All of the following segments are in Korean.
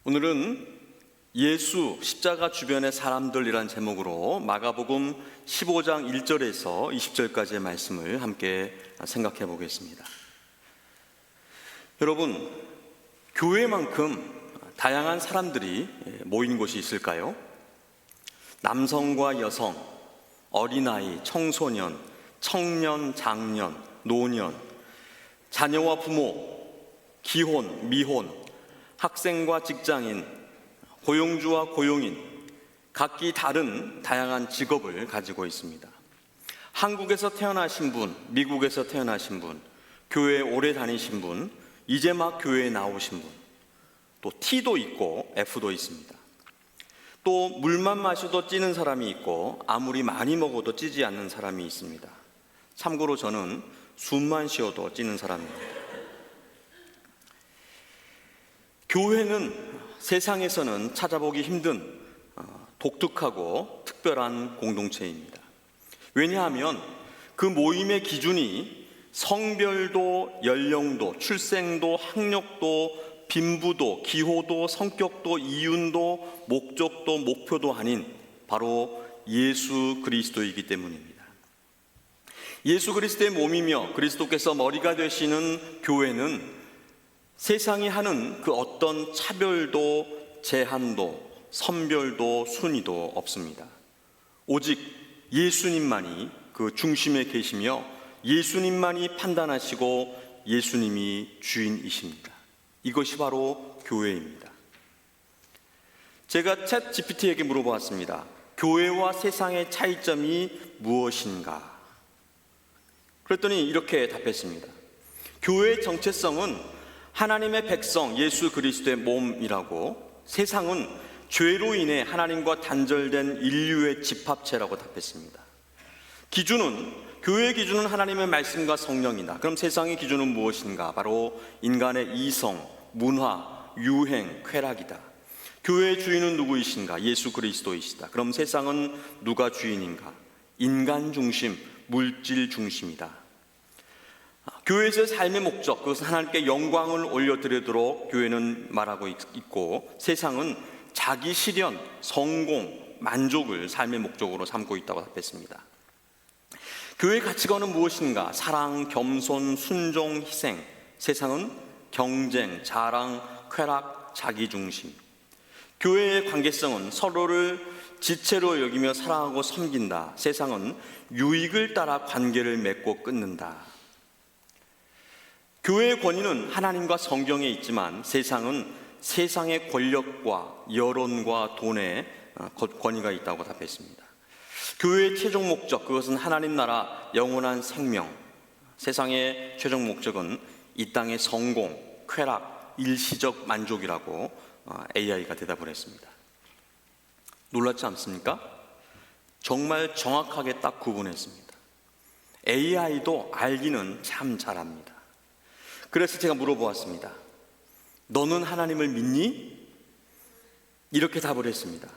오늘은 예수 십자가 주변의 사람들이란 제목으로 마가복음 15장 1절에서 20절까지의 말씀을 함께 생각해 보겠습니다. 여러분, 교회만큼 다양한 사람들이 모인 곳이 있을까요? 남성과 여성, 어린아이, 청소년, 청년, 장년, 노년, 자녀와 부모, 기혼, 미혼, 학생과 직장인, 고용주와 고용인, 각기 다른 다양한 직업을 가지고 있습니다. 한국에서 태어나신 분, 미국에서 태어나신 분, 교회에 오래 다니신 분, 이제 막 교회에 나오신 분, 또 T도 있고 F도 있습니다. 또 물만 마셔도 찌는 사람이 있고 아무리 많이 먹어도 찌지 않는 사람이 있습니다. 참고로 저는 숨만 쉬어도 찌는 사람입니다. 교회는 세상에서는 찾아보기 힘든 독특하고 특별한 공동체입니다. 왜냐하면 그 모임의 기준이 성별도, 연령도, 출생도, 학력도, 빈부도, 기호도, 성격도, 이윤도, 목적도, 목표도 아닌 바로 예수 그리스도이기 때문입니다. 예수 그리스도의 몸이며 그리스도께서 머리가 되시는 교회는 세상이 하는 그 어떤 차별도, 제한도, 선별도, 순위도 없습니다. 오직 예수님만이 그 중심에 계시며 예수님만이 판단하시고 예수님이 주인이십니다. 이것이 바로 교회입니다. 제가 챗 GPT에게 물어보았습니다. 교회와 세상의 차이점이 무엇인가? 그랬더니 이렇게 답했습니다. 교회의 정체성은 하나님의 백성 예수 그리스도의 몸이라고, 세상은 죄로 인해 하나님과 단절된 인류의 집합체라고 답했습니다. 교회의 기준은 하나님의 말씀과 성령이다. 그럼 세상의 기준은 무엇인가? 바로 인간의 이성, 문화, 유행, 쾌락이다. 교회의 주인은 누구이신가? 예수 그리스도이시다. 그럼 세상은 누가 주인인가? 인간 중심, 물질 중심이다. 교회에서의 삶의 목적, 그것은 하나님께 영광을 올려드리도록 교회는 말하고 있고, 세상은 자기 실현, 성공, 만족을 삶의 목적으로 삼고 있다고 답했습니다. 교회의 가치관은 무엇인가? 사랑, 겸손, 순종, 희생. 세상은 경쟁, 자랑, 쾌락, 자기중심. 교회의 관계성은 서로를 지체로 여기며 사랑하고 섬긴다. 세상은 유익을 따라 관계를 맺고 끊는다. 교회의 권위는 하나님과 성경에 있지만 세상은 세상의 권력과 여론과 돈에 권위가 있다고 답했습니다. 교회의 최종 목적, 그것은 하나님 나라 영원한 생명. 세상의 최종 목적은 이 땅의 성공, 쾌락, 일시적 만족이라고 AI가 대답을 했습니다. 놀랍지 않습니까? 정말 정확하게 딱 구분했습니다. AI도 알기는 참 잘합니다. 그래서 제가 물어보았습니다. 너는 하나님을 믿니? 이렇게 답을 했습니다.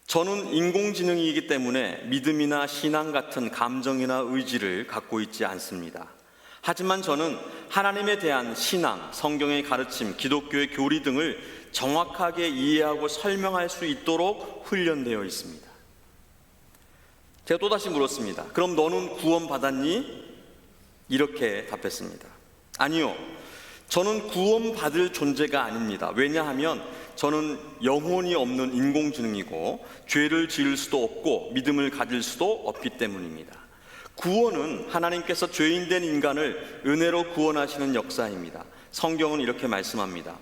저는 인공지능이기 때문에 믿음이나 신앙 같은 감정이나 의지를 갖고 있지 않습니다. 하지만 저는 하나님에 대한 신앙, 성경의 가르침, 기독교의 교리 등을 정확하게 이해하고 설명할 수 있도록 훈련되어 있습니다. 제가 또다시 물었습니다. 그럼 너는 구원 받았니? 이렇게 답했습니다. 아니요, 저는 구원받을 존재가 아닙니다. 왜냐하면 저는 영혼이 없는 인공지능이고 죄를 지을 수도 없고 믿음을 가질 수도 없기 때문입니다. 구원은 하나님께서 죄인된 인간을 은혜로 구원하시는 역사입니다. 성경은 이렇게 말씀합니다.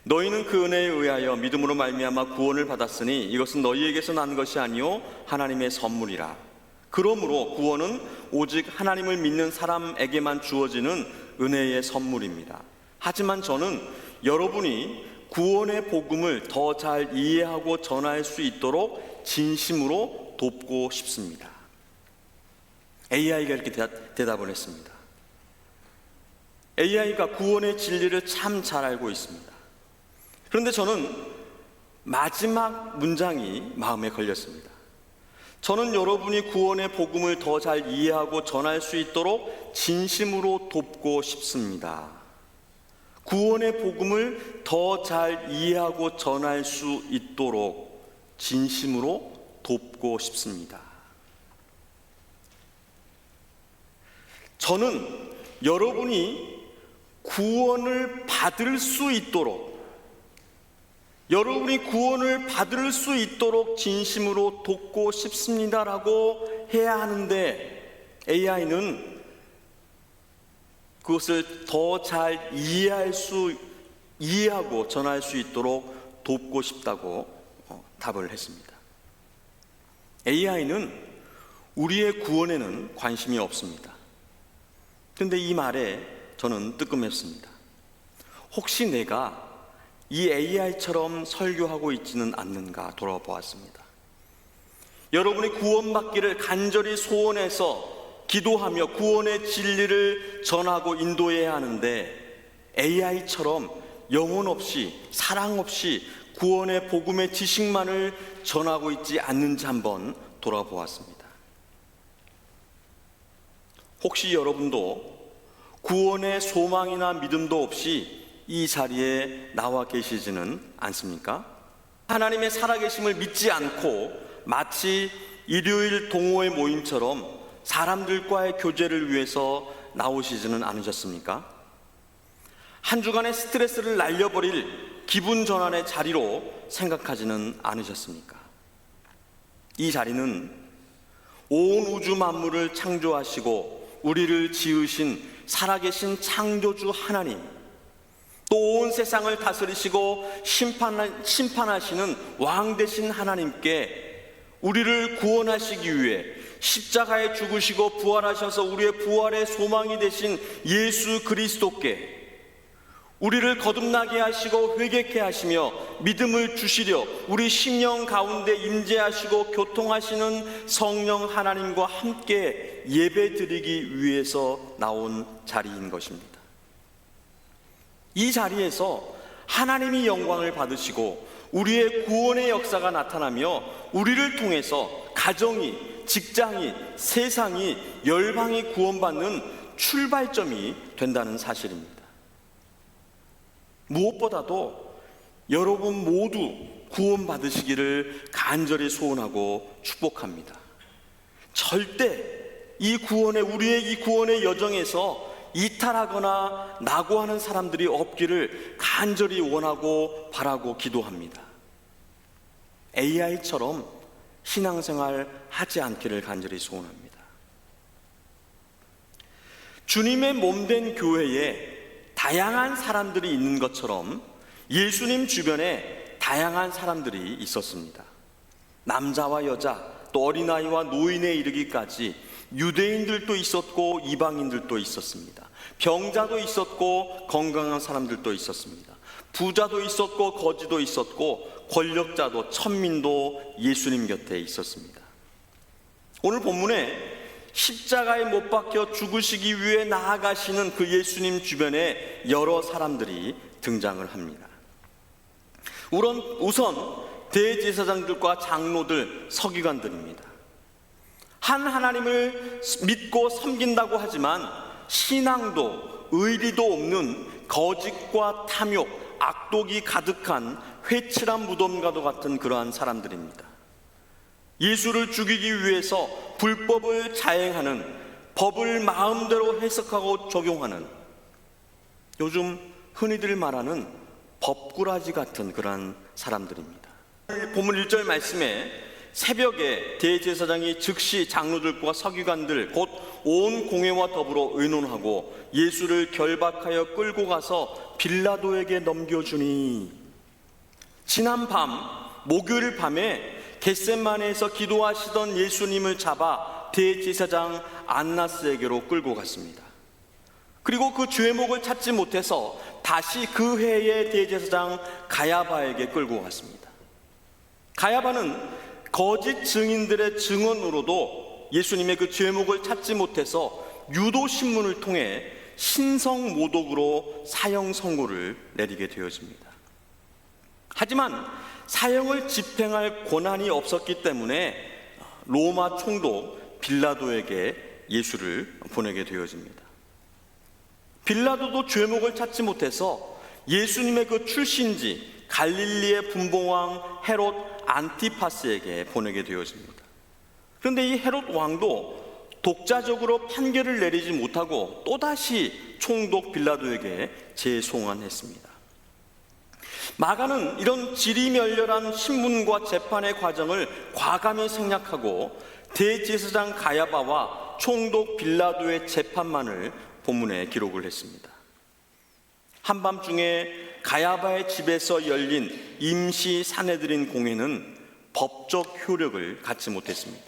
너희는 그 은혜에 의하여 믿음으로 말미암아 구원을 받았으니 이것은 너희에게서 난 것이 아니요 하나님의 선물이라. 그러므로 구원은 오직 하나님을 믿는 사람에게만 주어지는 은혜의 선물입니다. 하지만 저는 여러분이 구원의 복음을 더 잘 이해하고 전할 수 있도록 진심으로 돕고 싶습니다. AI가 이렇게 대답을 했습니다. AI가 구원의 진리를 참 잘 알고 있습니다. 그런데 저는 마지막 문장이 마음에 걸렸습니다. 저는 여러분이 구원의 복음을 더 잘 이해하고 전할 수 있도록 진심으로 돕고 싶습니다. 구원의 복음을 더 잘 이해하고 전할 수 있도록 진심으로 돕고 싶습니다. 저는 여러분이 구원을 받을 수 있도록, 진심으로 돕고 싶습니다라고 해야 하는데, AI는 그것을 더 잘 이해하고 전할 수 있도록 돕고 싶다고 답을 했습니다. AI는 우리의 구원에는 관심이 없습니다. 그런데 이 말에 저는 뜨끔했습니다. 혹시 내가 이 AI처럼 설교하고 있지는 않는가 돌아보았습니다. 여러분이 구원받기를 간절히 소원해서 기도하며 구원의 진리를 전하고 인도해야 하는데, AI처럼 영혼 없이, 사랑 없이 구원의 복음의 지식만을 전하고 있지 않는지 한번 돌아보았습니다. 혹시 여러분도 구원의 소망이나 믿음도 없이 이 자리에 나와 계시지는 않습니까? 하나님의 살아계심을 믿지 않고 마치 일요일 동호회 모임처럼 사람들과의 교제를 위해서 나오시지는 않으셨습니까? 한 주간의 스트레스를 날려버릴 기분 전환의 자리로 생각하지는 않으셨습니까? 이 자리는 온 우주 만물을 창조하시고 우리를 지으신 살아계신 창조주 하나님, 또 온 세상을 다스리시고 심판하시는 왕 되신 하나님께 우리를 구원하시기 위해 십자가에 죽으시고 부활하셔서 우리의 부활의 소망이 되신 예수 그리스도께 우리를 거듭나게 하시고 회개케 하시며 믿음을 주시려 우리 심령 가운데 임재하시고 교통하시는 성령 하나님과 함께 예배드리기 위해서 나온 자리인 것입니다. 이 자리에서 하나님이 영광을 받으시고 우리의 구원의 역사가 나타나며 우리를 통해서 가정이, 직장이, 세상이, 열방이 구원받는 출발점이 된다는 사실입니다. 무엇보다도 여러분 모두 구원받으시기를 간절히 소원하고 축복합니다. 절대 우리의 이 구원의 여정에서 이탈하거나 낙오하는 사람들이 없기를 간절히 원하고 바라고 기도합니다. AI처럼 신앙생활 하지 않기를 간절히 소원합니다. 주님의 몸된 교회에 다양한 사람들이 있는 것처럼 예수님 주변에 다양한 사람들이 있었습니다. 남자와 여자, 또 어린아이와 노인에 이르기까지 유대인들도 있었고 이방인들도 있었습니다. 병자도 있었고 건강한 사람들도 있었습니다. 부자도 있었고 거지도 있었고 권력자도 천민도 예수님 곁에 있었습니다. 오늘 본문에 십자가에 못 박혀 죽으시기 위해 나아가시는 그 예수님 주변에 여러 사람들이 등장을 합니다. 우선 대제사장들과 장로들, 서기관들입니다. 한 하나님을 믿고 섬긴다고 하지만 신앙도 의리도 없는 거짓과 탐욕, 악독이 가득한 회칠한 무덤과도 같은 그러한 사람들입니다. 예수를 죽이기 위해서 불법을 자행하는, 법을 마음대로 해석하고 적용하는, 요즘 흔히들 말하는 법꾸라지 같은 그러한 사람들입니다. 본문 1절 말씀에 새벽에 대제사장이 즉시 장로들과 서기관들 곧 온 공회와 더불어 의논하고 예수를 결박하여 끌고 가서 빌라도에게 넘겨주니, 지난 밤 목요일 밤에 겟세마네에서 기도하시던 예수님을 잡아 대제사장 안나스에게로 끌고 갔습니다. 그리고 그 죄목을 찾지 못해서 다시 그 해의 대제사장 가야바에게 끌고 갔습니다. 가야바는 거짓 증인들의 증언으로도 예수님의 그 죄목을 찾지 못해서 유도 신문을 통해 신성 모독으로 사형 선고를 내리게 되어집니다. 하지만 사형을 집행할 권한이 없었기 때문에 로마 총독 빌라도에게 예수를 보내게 되어집니다. 빌라도도 죄목을 찾지 못해서 예수님의 그 출신지 갈릴리의 분봉왕 헤롯 안티파스에게 보내게 되어집니다. 그런데 이 헤롯 왕도 독자적으로 판결을 내리지 못하고 또다시 총독 빌라도에게 재송환했습니다. 마가는 이런 지리멸렬한 신문과 재판의 과정을 과감히 생략하고 대제사장 가야바와 총독 빌라도의 재판만을 본문에 기록을 했습니다. 한밤중에 가야바의 집에서 열린 임시 사내들인 공회는 법적 효력을 갖지 못했습니다.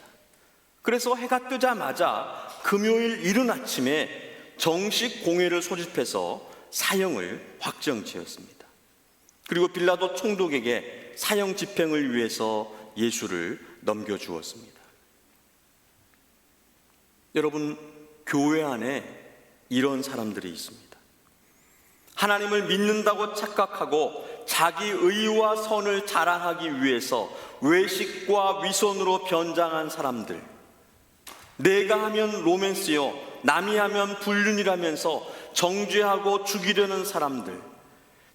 그래서 해가 뜨자마자 금요일 이른 아침에 정식 공회를 소집해서 사형을 확정지었습니다. 그리고 빌라도 총독에게 사형 집행을 위해서 예수를 넘겨주었습니다. 여러분, 교회 안에 이런 사람들이 있습니다. 하나님을 믿는다고 착각하고 자기 의와 선을 자랑하기 위해서 외식과 위선으로 변장한 사람들, 내가 하면 로맨스요, 남이 하면 불륜이라면서 정죄하고 죽이려는 사람들,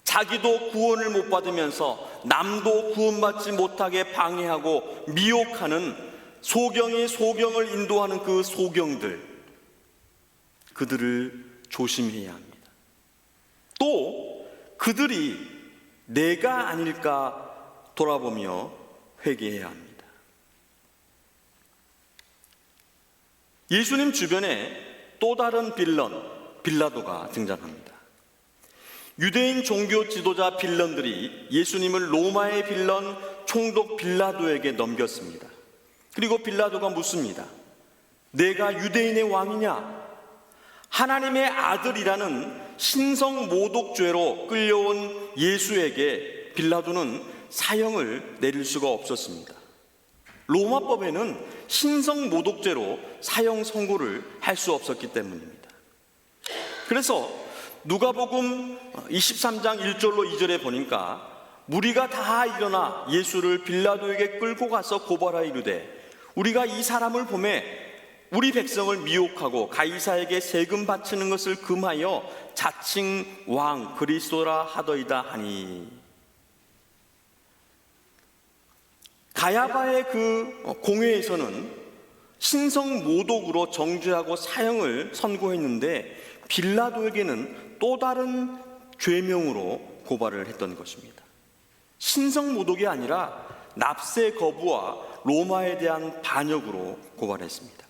자기도 구원을 못 받으면서 남도 구원받지 못하게 방해하고 미혹하는 소경이 소경을 인도하는 그 소경들, 그들을 조심해야 합니다. 또 그들이 내가 아닐까 돌아보며 회개해야 합니다. 예수님 주변에 또 다른 빌런, 빌라도가 등장합니다. 유대인 종교 지도자 빌런들이 예수님을 로마의 빌런 총독 빌라도에게 넘겼습니다. 그리고 빌라도가 묻습니다. 내가 유대인의 왕이냐? 하나님의 아들이라는 신성 모독죄로 끌려온 예수에게 빌라도는 사형을 내릴 수가 없었습니다. 로마법에는 신성 모독죄로 사형 선고를 할 수 없었기 때문입니다. 그래서 누가복음 23장 1절로 2절에 보니까 무리가 다 일어나 예수를 빌라도에게 끌고 가서 고발하여 이르되 우리가 이 사람을 보매 우리 백성을 미혹하고 가이사에게 세금 바치는 것을 금하여 자칭 왕 그리스도라 하더이다 하니. 가야바의 그 공회에서는 신성 모독으로 정죄하고 사형을 선고했는데 빌라도에게는 또 다른 죄명으로 고발을 했던 것입니다. 신성 모독이 아니라 납세 거부와 로마에 대한 반역으로 고발했습니다.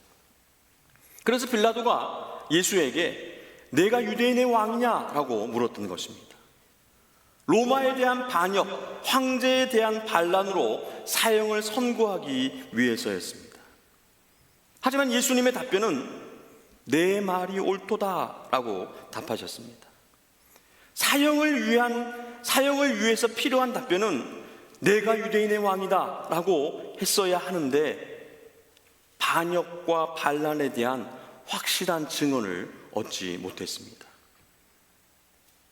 그래서 빌라도가 예수에게 내가 유대인의 왕이냐라고 물었던 것입니다. 로마에 대한 반역, 황제에 대한 반란으로 사형을 선고하기 위해서였습니다. 하지만 예수님의 답변은 내 말이 옳도다라고 답하셨습니다. 사형을 위해서 필요한 답변은 내가 유대인의 왕이다라고 했어야 하는데 반역과 반란에 대한 확실한 증언을 얻지 못했습니다.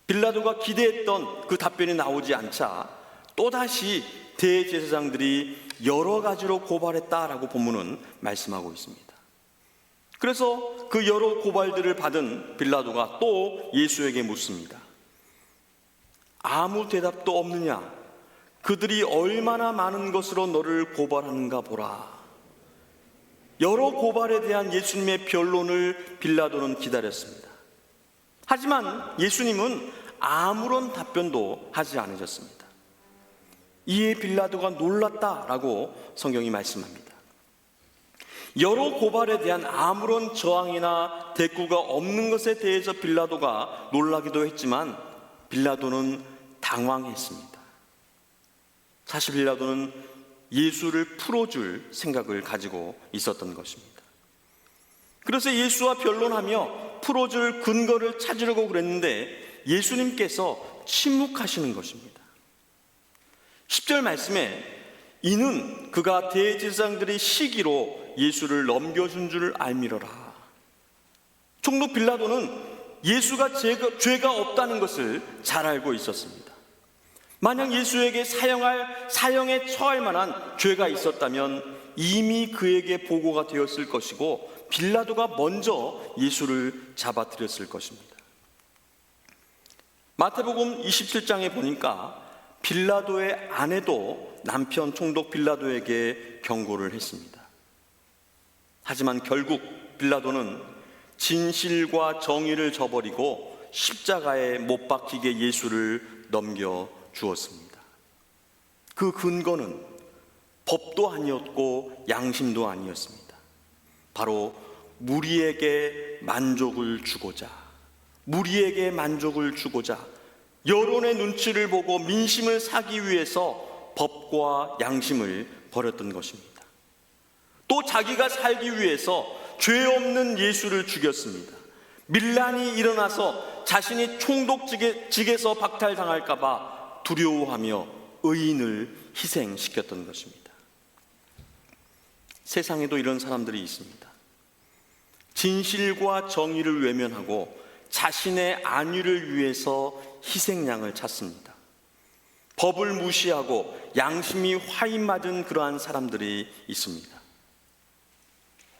빌라도가 기대했던 그 답변이 나오지 않자 또다시 대제사장들이 여러 가지로 고발했다라고 본문은 말씀하고 있습니다. 그래서 그 여러 고발들을 받은 빌라도가 또 예수에게 묻습니다. 아무 대답도 없느냐? 그들이 얼마나 많은 것으로 너를 고발하는가 보라. 여러 고발에 대한 예수님의 변론을 빌라도는 기다렸습니다. 하지만 예수님은 아무런 답변도 하지 않으셨습니다. 이에 빌라도가 놀랐다라고 성경이 말씀합니다. 여러 고발에 대한 아무런 저항이나 대꾸가 없는 것에 대해서 빌라도가 놀라기도 했지만 빌라도는 당황했습니다. 사실 빌라도는 예수를 풀어줄 생각을 가지고 있었던 것입니다. 그래서 예수와 변론하며 풀어줄 근거를 찾으려고 그랬는데 예수님께서 침묵하시는 것입니다. 10절 말씀에 이는 그가 대제사장들의 시기로 예수를 넘겨준 줄 알미러라. 총독 빌라도는 예수가 죄가 없다는 것을 잘 알고 있었습니다. 만약 예수에게 사형에 처할 만한 죄가 있었다면 이미 그에게 보고가 되었을 것이고 빌라도가 먼저 예수를 잡아들였을 것입니다. 마태복음 27장에 보니까 빌라도의 아내도 남편 총독 빌라도에게 경고를 했습니다. 하지만 결국 빌라도는 진실과 정의를 저버리고 십자가에 못 박히게 예수를 넘겨 주었습니다. 그 근거는 법도 아니었고 양심도 아니었습니다. 바로 무리에게 만족을 주고자, 여론의 눈치를 보고 민심을 사기 위해서 법과 양심을 버렸던 것입니다. 또 자기가 살기 위해서 죄 없는 예수를 죽였습니다. 밀란이 일어나서 자신이 총독직에서 박탈당할까 봐 두려워하며 의인을 희생시켰던 것입니다. 세상에도 이런 사람들이 있습니다. 진실과 정의를 외면하고 자신의 안위를 위해서 희생양을 찾습니다. 법을 무시하고 양심이 화인맞은 그러한 사람들이 있습니다.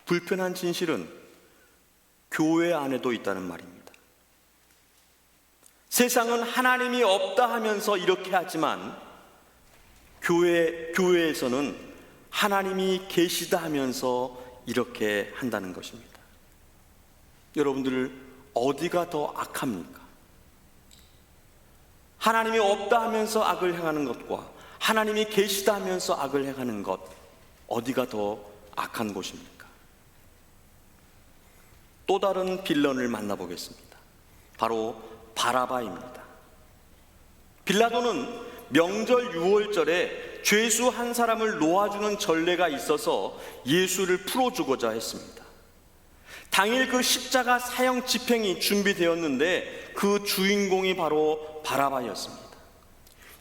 불편한 진실은 교회 안에도 있다는 말입니다. 세상은 하나님이 없다 하면서 이렇게 하지만 교회에서는 하나님이 계시다 하면서 이렇게 한다는 것입니다. 여러분들 어디가 더 악합니까? 하나님이 없다 하면서 악을 행하는 것과 하나님이 계시다 하면서 악을 행하는 것, 어디가 더 악한 곳입니까? 또 다른 빌런을 만나보겠습니다. 바로 바라바입니다. 빌라도는 명절 유월절에 죄수 한 사람을 놓아주는 전례가 있어서 예수를 풀어주고자 했습니다. 당일 그 십자가 사형 집행이 준비되었는데 그 주인공이 바로 바라바였습니다.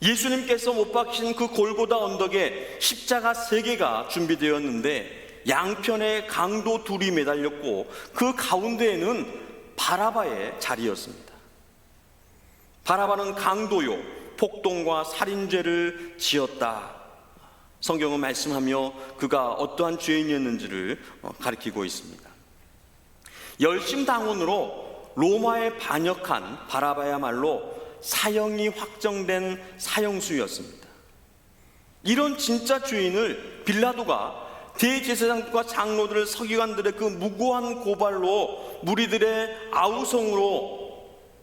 예수님께서 못 박히신 그 골고다 언덕에 십자가 3개가 준비되었는데 양편에 강도 둘이 매달렸고 그 가운데에는 바라바의 자리였습니다. 바라바는 강도요, 폭동과 살인죄를 지었다. 성경은 말씀하며 그가 어떠한 죄인이었는지를 가리키고 있습니다. 열심당원으로 로마에 반역한 바라바야말로 사형이 확정된 사형수였습니다. 이런 진짜 죄인을 빌라도가 대제사장과 장로들, 서기관들의 그 무고한 고발로 무리들의 아우성으로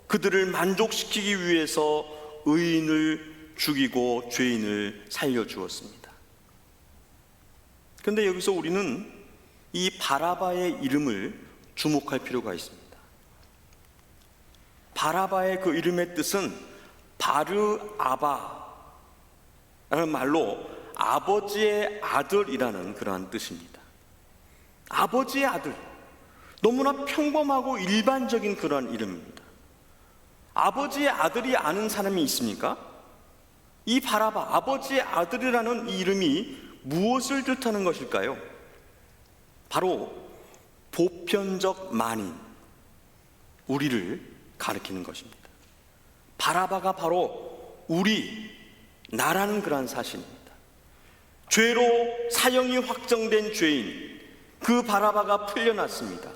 그들을 만족시키기 위해서 의인을 죽이고 죄인을 살려주었습니다. 그런데 여기서 우리는 이 바라바의 이름을 주목할 필요가 있습니다. 바라바의 그 이름의 뜻은 바르아바라는 말로 아버지의 아들이라는 그러한 뜻입니다. 아버지의 아들, 너무나 평범하고 일반적인 그러한 이름입니다. 아버지의 아들이 아는 사람이 있습니까? 이 바라바, 아버지의 아들이라는 이 이름이 무엇을 뜻하는 것일까요? 바로 보편적 만인, 우리를 가리키는 것입니다. 바라바가 바로 나라는 그러한 사실입니다. 죄로 사형이 확정된 죄인, 그 바라바가 풀려났습니다.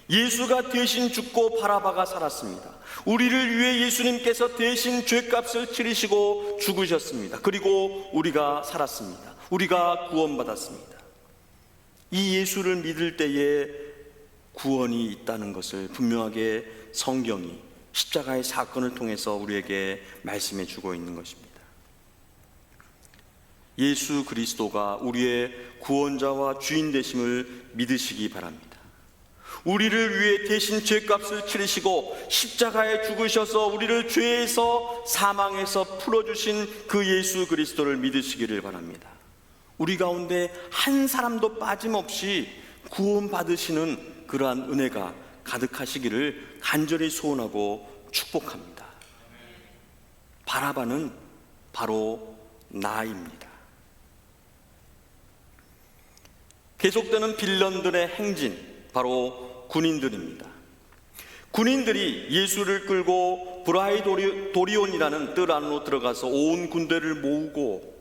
예수가 대신 죽고 바라바가 살았습니다. 우리를 위해 예수님께서 대신 죄값을 치르시고 죽으셨습니다. 그리고 우리가 살았습니다. 우리가 구원받았습니다. 이 예수를 믿을 때에 구원이 있다는 것을 분명하게 성경이 십자가의 사건을 통해서 우리에게 말씀해 주고 있는 것입니다. 예수 그리스도가 우리의 구원자와 주인 되심을 믿으시기 바랍니다. 우리를 위해 대신 죄값을 치르시고 십자가에 죽으셔서 우리를 죄에서 사망에서 풀어주신 그 예수 그리스도를 믿으시기를 바랍니다. 우리 가운데 한 사람도 빠짐없이 구원받으시는 그러한 은혜가 가득하시기를 간절히 소원하고 축복합니다. 바라바는 바로 나입니다. 계속되는 빌런들의 행진, 바로 군인들입니다. 군인들이 예수를 끌고 브라이도리온이라는 뜰 안으로 들어가서 온 군대를 모으고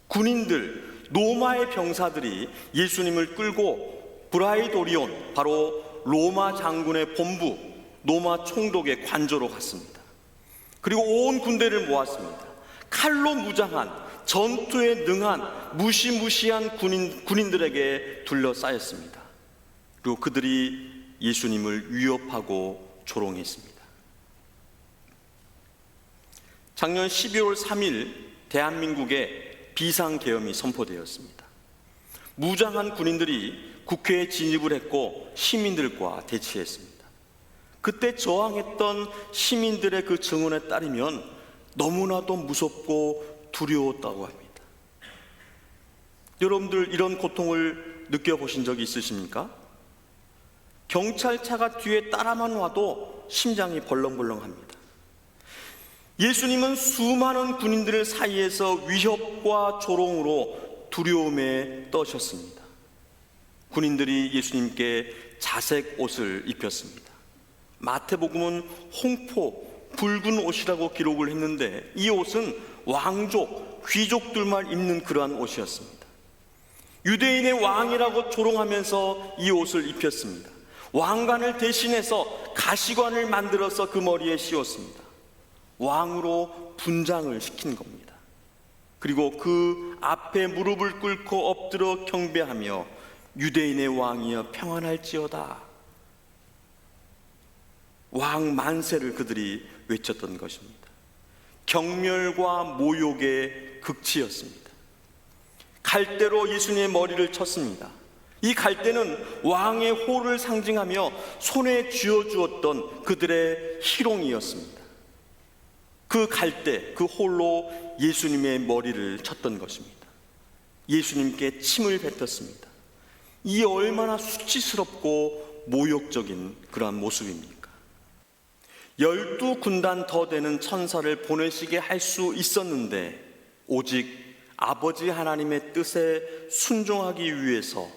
군인들, 로마의 병사들이 예수님을 끌고 브라이도리온, 바로 로마 장군의 본부, 로마 총독의 관저로 갔습니다. 그리고 온 군대를 모았습니다. 칼로 무장한, 전투에 능한 무시무시한 군인들에게 둘러싸였습니다. 그리고 그들이 예수님을 위협하고 조롱했습니다. 작년 12월 3일 대한민국에 비상계엄이 선포되었습니다. 무장한 군인들이 국회에 진입을 했고 시민들과 대치했습니다. 그때 저항했던 시민들의 그 증언에 따르면 너무나도 무섭고 두려웠다고 합니다. 여러분들 이런 고통을 느껴보신 적이 있으십니까? 경찰차가 뒤에 따라만 와도 심장이 벌렁벌렁합니다. 예수님은 수많은 군인들 사이에서 위협과 조롱으로 두려움에 떠셨습니다. 군인들이 예수님께 자색 옷을 입혔습니다. 마태복음은 홍포, 붉은 옷이라고 기록을 했는데 이 옷은 왕족, 귀족들만 입는 그러한 옷이었습니다. 유대인의 왕이라고 조롱하면서 이 옷을 입혔습니다. 왕관을 대신해서 가시관을 만들어서 그 머리에 씌웠습니다. 왕으로 분장을 시킨 겁니다. 그리고 그 앞에 무릎을 꿇고 엎드려 경배하며 유대인의 왕이여 평안할지어다, 왕 만세를 그들이 외쳤던 것입니다. 경멸과 모욕의 극치였습니다. 갈대로 예수님의 머리를 쳤습니다. 이 갈대는 왕의 호를 상징하며 손에 쥐어주었던 그들의 희롱이었습니다. 그 갈대, 그 홀로 예수님의 머리를 쳤던 것입니다. 예수님께 침을 뱉었습니다. 이 얼마나 수치스럽고 모욕적인 그러한 모습입니까? 12군단 더 되는 천사를 보내시게 할 수 있었는데 오직 아버지 하나님의 뜻에 순종하기 위해서,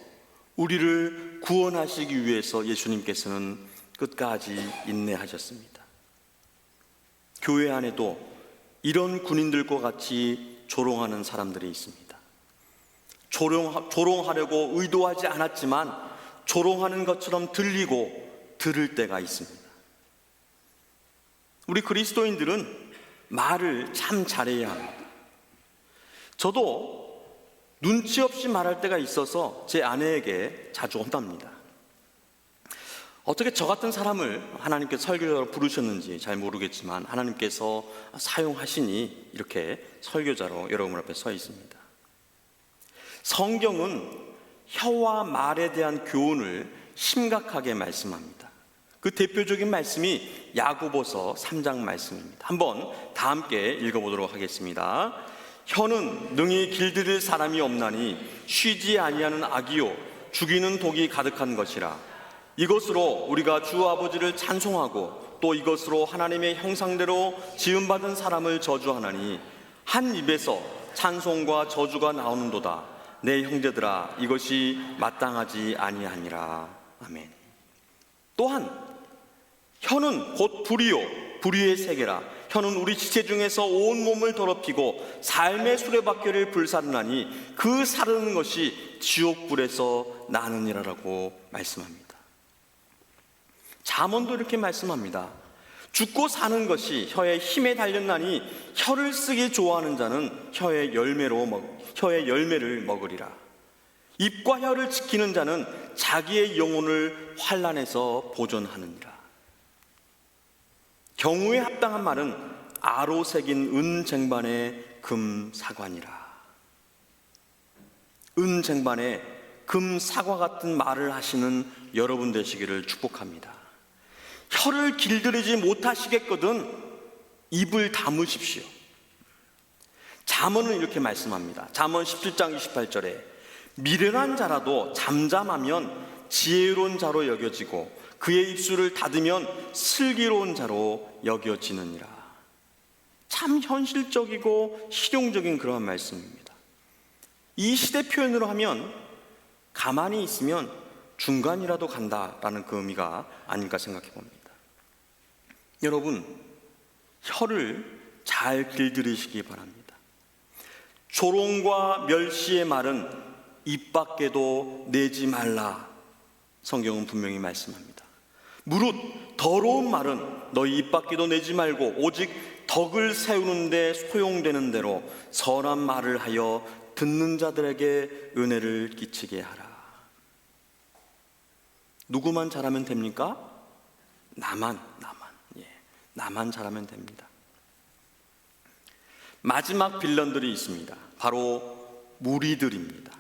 우리를 구원하시기 위해서 예수님께서는 끝까지 인내하셨습니다. 교회 안에도 이런 군인들과 같이 조롱하는 사람들이 있습니다. 조롱하려고 의도하지 않았지만 조롱하는 것처럼 들리고 들을 때가 있습니다. 우리 그리스도인들은 말을 참 잘해야 합니다. 저도 눈치 없이 말할 때가 있어서 제 아내에게 자주 혼납니다. 어떻게 저 같은 사람을 하나님께서 설교자로 부르셨는지 잘 모르겠지만 하나님께서 사용하시니 이렇게 설교자로 여러분 앞에 서 있습니다. 성경은 혀와 말에 대한 교훈을 심각하게 말씀합니다. 그 대표적인 말씀이 야고보서 3장 말씀입니다. 한번 다 함께 읽어보도록 하겠습니다. 혀는 능히 길들일 사람이 없나니 쉬지 아니하는 악이요 죽이는 독이 가득한 것이라. 이것으로 우리가 주 아버지를 찬송하고 또 이것으로 하나님의 형상대로 지음받은 사람을 저주하나니 한 입에서 찬송과 저주가 나오는도다. 내 형제들아, 이것이 마땅하지 아니하니라. 아멘. 또한 혀는 곧 불이요 불의의 세계라. 혀는 우리 지체 중에서 온 몸을 더럽히고 삶의 수레바퀴를 불사르나니 그 사르는 것이 지옥불에서 나느니라라고 말씀합니다. 잠언도 이렇게 말씀합니다. 죽고 사는 것이 혀의 힘에 달렸나니 혀를 쓰기 좋아하는 자는 혀의 열매를 먹으리라. 입과 혀를 지키는 자는 자기의 영혼을 환난에서 보존하느니라. 경우에 합당한 말은 아로 새긴 은 쟁반의 금 사관이라. 은 쟁반에 금 사과 같은 말을 하시는 여러분 되시기를 축복합니다. 혀를 길들이지 못하시겠거든 입을 다무십시오. 잠언은 이렇게 말씀합니다. 잠언 17장 28절에 미련한 자라도 잠잠하면 지혜로운 자로 여겨지고 그의 입술을 닫으면 슬기로운 자로 여겨지느니라. 참 현실적이고 실용적인 그러한 말씀입니다. 이 시대 표현으로 하면 가만히 있으면 중간이라도 간다라는 그 의미가 아닐까 생각해 봅니다. 여러분, 혀를 잘 길들이시기 바랍니다. 조롱과 멸시의 말은 입 밖에도 내지 말라. 성경은 분명히 말씀합니다. 무릇 더러운 말은 너희 입 밖에도 내지 말고 오직 덕을 세우는데 소용되는 대로 선한 말을 하여 듣는 자들에게 은혜를 끼치게 하라. 누구만 잘하면 됩니까? 나만 잘하면 됩니다. 마지막 빌런들이 있습니다. 바로 무리들입니다.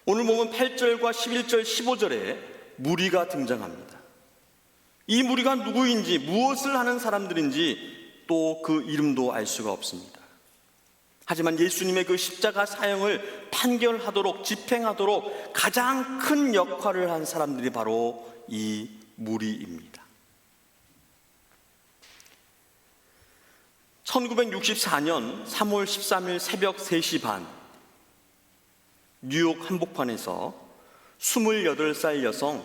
오늘 보면 8절과 11절, 15절에 무리가 등장합니다. 이 무리가 누구인지, 무엇을 하는 사람들인지 또 그 이름도 알 수가 없습니다. 하지만 예수님의 그 십자가 사형을 판결하도록, 집행하도록 가장 큰 역할을 한 사람들이 바로 이 무리입니다. 1964년 3월 13일 새벽 3시 반, 뉴욕 한복판에서 28살 여성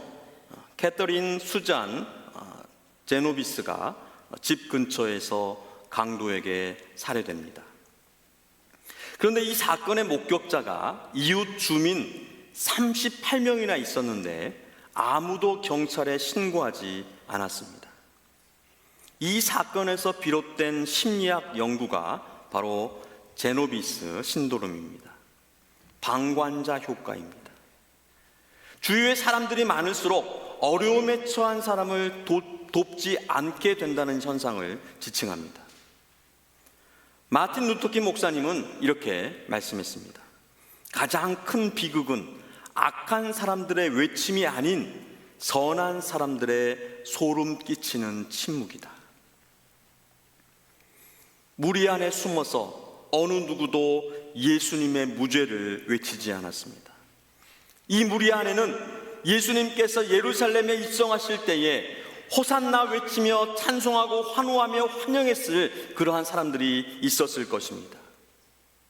캐서린 수잔 제노비스가 집 근처에서 강도에게 살해됩니다. 그런데 이 사건의 목격자가 이웃 주민 38명이나 있었는데 아무도 경찰에 신고하지 않았습니다. 이 사건에서 비롯된 심리학 연구가 바로 제노비스 신도롬입니다. 방관자 효과입니다. 주위에 사람들이 많을수록 어려움에 처한 사람을 돕지 않게 된다는 현상을 지칭합니다. 마틴 루터킹 목사님은 이렇게 말씀했습니다. 가장 큰 비극은 악한 사람들의 외침이 아닌 선한 사람들의 소름 끼치는 침묵이다. 무리 안에 숨어서 어느 누구도 예수님의 무죄를 외치지 않았습니다. 이 무리 안에는 예수님께서 예루살렘에 입성하실 때에 호산나 외치며 찬송하고 환호하며 환영했을 그러한 사람들이 있었을 것입니다.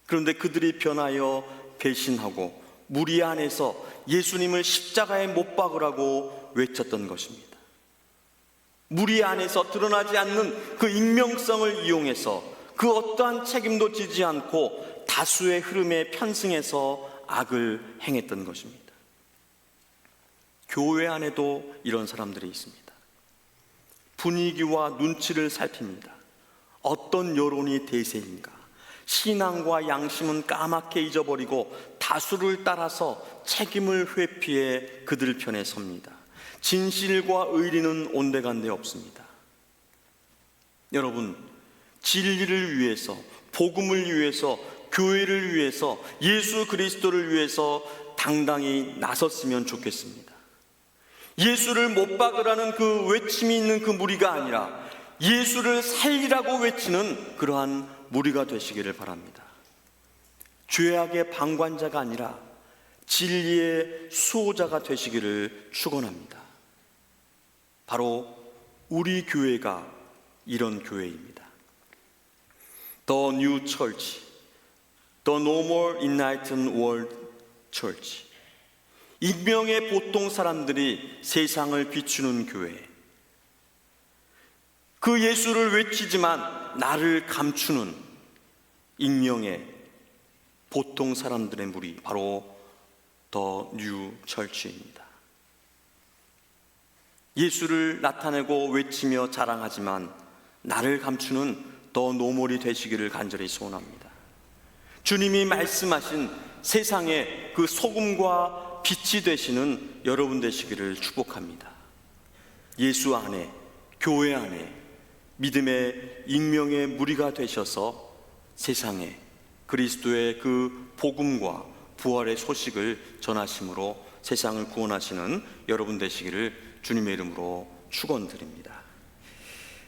그런데 그들이 변하여 배신하고 무리 안에서 예수님을 십자가에 못 박으라고 외쳤던 것입니다. 무리 안에서 드러나지 않는 그 익명성을 이용해서 그 어떠한 책임도 지지 않고 다수의 흐름에 편승해서 악을 행했던 것입니다. 교회 안에도 이런 사람들이 있습니다. 분위기와 눈치를 살핍니다. 어떤 여론이 대세인가? 신앙과 양심은 까맣게 잊어버리고 다수를 따라서 책임을 회피해 그들 편에 섭니다. 진실과 의리는 온데간데 없습니다. 여러분, 진리를 위해서, 복음을 위해서, 교회를 위해서, 예수 그리스도를 위해서 당당히 나섰으면 좋겠습니다. 예수를 못 박으라는 그 외침이 있는 그 무리가 아니라 예수를 살리라고 외치는 그러한 무리가 되시기를 바랍니다. 죄악의 방관자가 아니라 진리의 수호자가 되시기를 축원합니다. 바로 우리 교회가 이런 교회입니다. The New Church, The No More Enlightened World Church. 익명의 보통 사람들이 세상을 비추는 교회. 그 예수를 외치지만 나를 감추는 익명의 보통 사람들의 무리, 바로 더 뉴 철치입니다. 예수를 나타내고 외치며 자랑하지만 나를 감추는 더 노멀이 되시기를 간절히 소원합니다. 주님이 말씀하신 세상의 그 소금과 빛이 되시는 여러분 되시기를 축복합니다. 예수 안에, 교회 안에 믿음의 익명의 무리가 되셔서 세상에 그리스도의 그 복음과 부활의 소식을 전하심으로 세상을 구원하시는 여러분 되시기를 주님의 이름으로 축원드립니다.